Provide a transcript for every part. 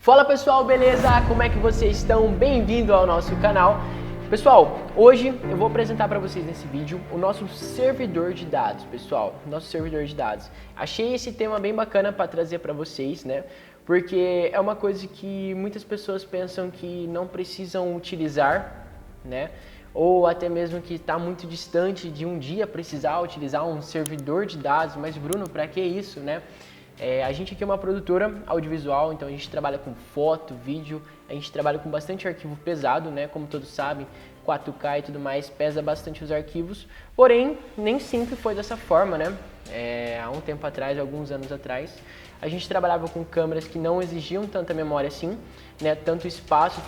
Fala pessoal, beleza? Como é que vocês estão? Bem-vindo ao nosso canal. Pessoal, hoje eu vou apresentar para vocês nesse vídeo o nosso servidor de dados, pessoal. Nosso servidor de dados. Achei esse tema bem bacana para trazer para vocês, né? Porque é uma coisa que muitas pessoas pensam que não precisam utilizar, né? Ou até mesmo que está muito distante de um dia precisar utilizar um servidor de dados. Mas Bruno, para que isso, né? A gente aqui é uma produtora audiovisual, então a gente trabalha com foto, vídeo, a gente trabalha com bastante arquivo pesado, né? Como todos sabem, 4K e tudo mais, pesa bastante os arquivos, porém, nem sempre foi dessa forma, né? Há um tempo atrás, alguns anos atrás, a gente trabalhava com câmeras que não exigiam tanta memória assim, né? Tanto espaço,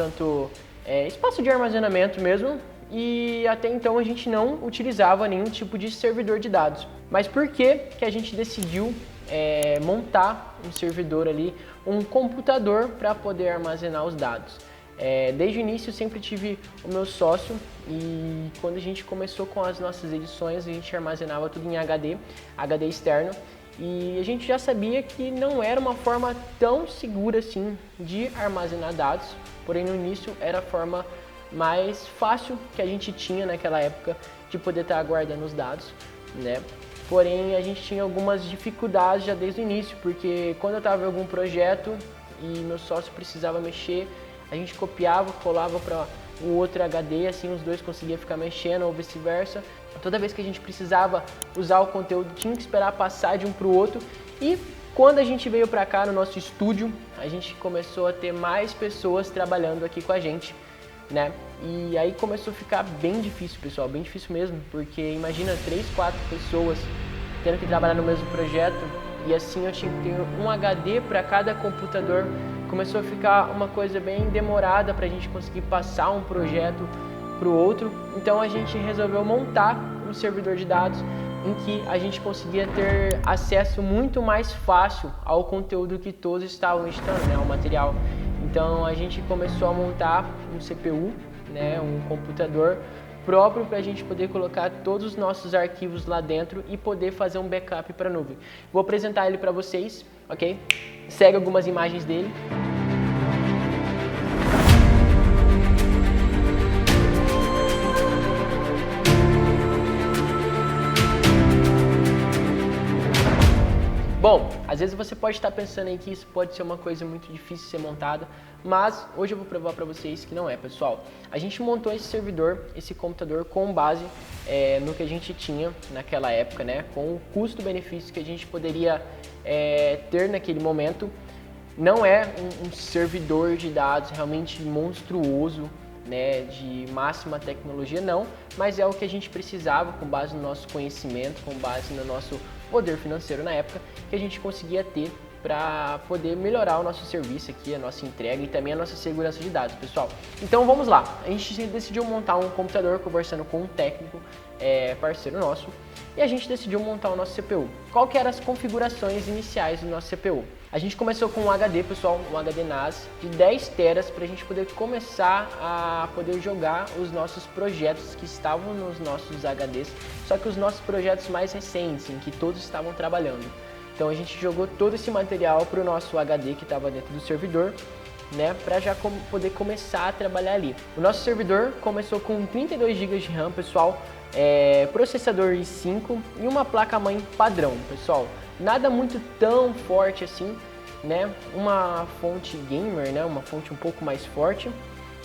espaço de armazenamento mesmo, e até então a gente não utilizava nenhum tipo de servidor de dados. Mas por que a gente decidiu montar um servidor ali, um computador para poder armazenar os dados? Desde o início eu sempre tive o meu sócio e quando a gente começou com as nossas edições a gente armazenava tudo em HD externo, e a gente já sabia que não era uma forma tão segura assim de armazenar dados, porém no início era a forma mais fácil que a gente tinha naquela época de poder estar guardando os dados, né? Porém, a gente tinha algumas dificuldades já desde o início, porque quando eu estava em algum projeto e meu sócio precisava mexer, a gente copiava, colava para o outro HD, assim os dois conseguiam ficar mexendo ou vice-versa. Toda vez que a gente precisava usar o conteúdo, tinha que esperar passar de um para o outro. E quando a gente veio para cá no nosso estúdio, a gente começou a ter mais pessoas trabalhando aqui com a gente, né? E aí começou a ficar bem difícil, pessoal, bem difícil mesmo, porque imagina 3, 4 pessoas tendo que trabalhar no mesmo projeto, e assim eu tinha que ter um HD para cada computador. Começou a ficar uma coisa bem demorada para a gente conseguir passar um projeto para o outro, então a gente resolveu montar um servidor de dados em que a gente conseguia ter acesso muito mais fácil ao conteúdo que todos estavam editando, né, ao material. Então a gente começou a montar um CPU, né, um computador próprio para a gente poder colocar todos os nossos arquivos lá dentro e poder fazer um backup para a nuvem. Vou apresentar ele para vocês, ok? Segue algumas imagens dele. Bom, às vezes você pode estar pensando aí que isso pode ser uma coisa muito difícil de ser montada, mas hoje eu vou provar para vocês que não é, pessoal. A gente montou esse servidor, esse computador com base no que a gente tinha naquela época, né? Com o custo-benefício que a gente poderia ter naquele momento. Não é um servidor de dados realmente monstruoso, né, de máxima tecnologia, não, mas é o que a gente precisava com base no nosso conhecimento, com base no nosso poder financeiro na época, que a gente conseguia ter para poder melhorar o nosso serviço aqui, a nossa entrega e também a nossa segurança de dados, pessoal. Então vamos lá, a gente decidiu montar um computador conversando com um técnico, parceiro nosso, e a gente decidiu montar o nosso CPU. Qual que eram as configurações iniciais do nosso CPU? A gente começou com um HD, pessoal, um HD NAS de 10 teras para a gente poder começar a poder jogar os nossos projetos que estavam nos nossos HDs, só que os nossos projetos mais recentes, em que todos estavam trabalhando. Então a gente jogou todo esse material para o nosso HD que estava dentro do servidor, né, para já poder começar a trabalhar ali. O nosso servidor começou com 32 GB de RAM, pessoal, processador i5 e uma placa-mãe padrão, pessoal. Nada muito tão forte assim, né? Uma fonte gamer, né? Uma fonte um pouco mais forte.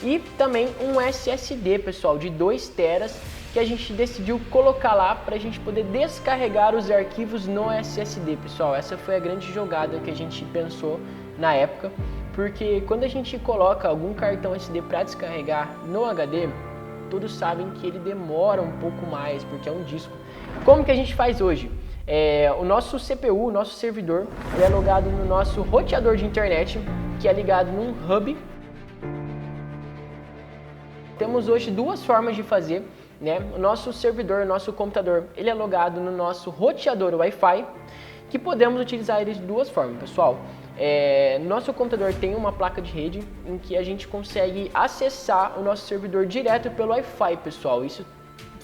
E também um SSD, pessoal, de 2 teras que a gente decidiu colocar lá para a gente poder descarregar os arquivos no SSD, pessoal. Essa foi a grande jogada que a gente pensou na época, porque quando a gente coloca algum cartão SD para descarregar no HD, todos sabem que ele demora um pouco mais, porque é um disco. Como que a gente faz hoje? O nosso CPU, o nosso servidor, ele é logado no nosso roteador de internet, que é ligado num hub. Temos hoje duas formas de fazer, né? O nosso servidor, o nosso computador, ele é logado no nosso roteador Wi-Fi, que podemos utilizar ele de duas formas, pessoal. Nosso computador tem uma placa de rede em que a gente consegue acessar o nosso servidor direto pelo Wi-Fi, pessoal. Isso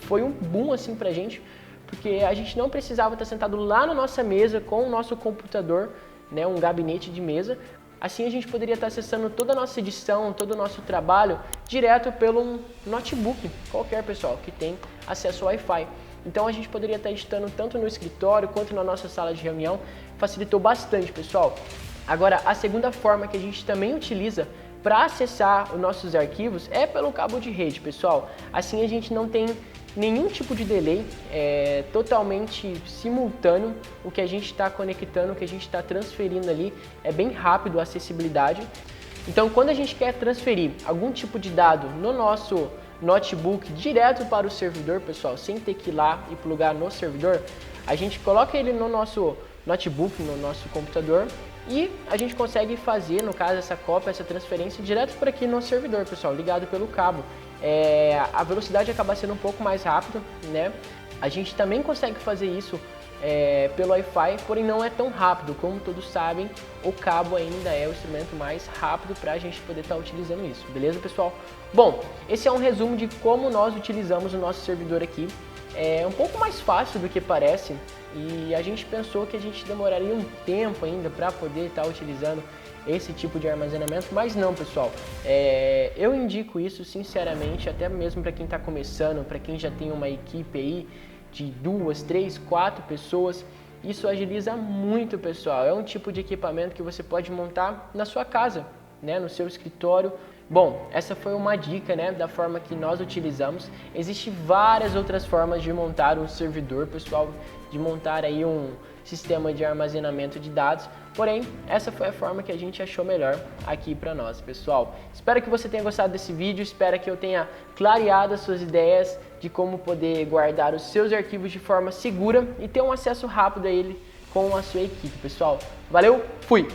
foi um boom assim pra gente, porque a gente não precisava estar sentado lá na nossa mesa com o nosso computador, né, um gabinete de mesa, Assim a gente poderia estar acessando toda a nossa edição, todo o nosso trabalho direto pelo notebook, qualquer pessoal que tem acesso ao Wi-Fi. Então a gente poderia estar editando tanto no escritório quanto na nossa sala de reunião, facilitou bastante, pessoal. Agora, a segunda forma que a gente também utiliza para acessar os nossos arquivos é pelo cabo de rede, pessoal. Assim a gente não tem nenhum tipo de delay, é totalmente simultâneo o que a gente está conectando, o que a gente está transferindo ali, é bem rápido a acessibilidade. Então quando a gente quer transferir algum tipo de dado no nosso notebook direto para o servidor, pessoal, sem ter que ir lá e plugar no servidor, a gente coloca ele no nosso notebook, no nosso computador, e a gente consegue fazer, no caso, essa cópia, essa transferência direto por aqui no servidor, pessoal, ligado pelo cabo. A velocidade acaba sendo um pouco mais rápida, né? A gente também consegue fazer isso pelo Wi-Fi, porém não é tão rápido. Como todos sabem, o cabo ainda é o instrumento mais rápido para a gente poder estar utilizando isso, beleza, pessoal? Bom, esse é um resumo de como nós utilizamos o nosso servidor aqui. É um pouco mais fácil do que parece e a gente pensou que a gente demoraria um tempo ainda para poder estar utilizando esse tipo de armazenamento, mas não, pessoal. Eu indico isso sinceramente, até mesmo para quem está começando, para quem já tem uma equipe aí de 2, 3, 4 pessoas. Isso agiliza muito, pessoal. É um tipo de equipamento que você pode montar na sua casa, né, no seu escritório. Bom, essa foi uma dica, né, da forma que nós utilizamos. Existem várias outras formas de montar um servidor, pessoal, de montar aí um sistema de armazenamento de dados. Porém, essa foi a forma que a gente achou melhor aqui para nós, pessoal. Espero que você tenha gostado desse vídeo, espero que eu tenha clareado as suas ideias de como poder guardar os seus arquivos de forma segura e ter um acesso rápido a ele com a sua equipe, pessoal. Valeu, fui!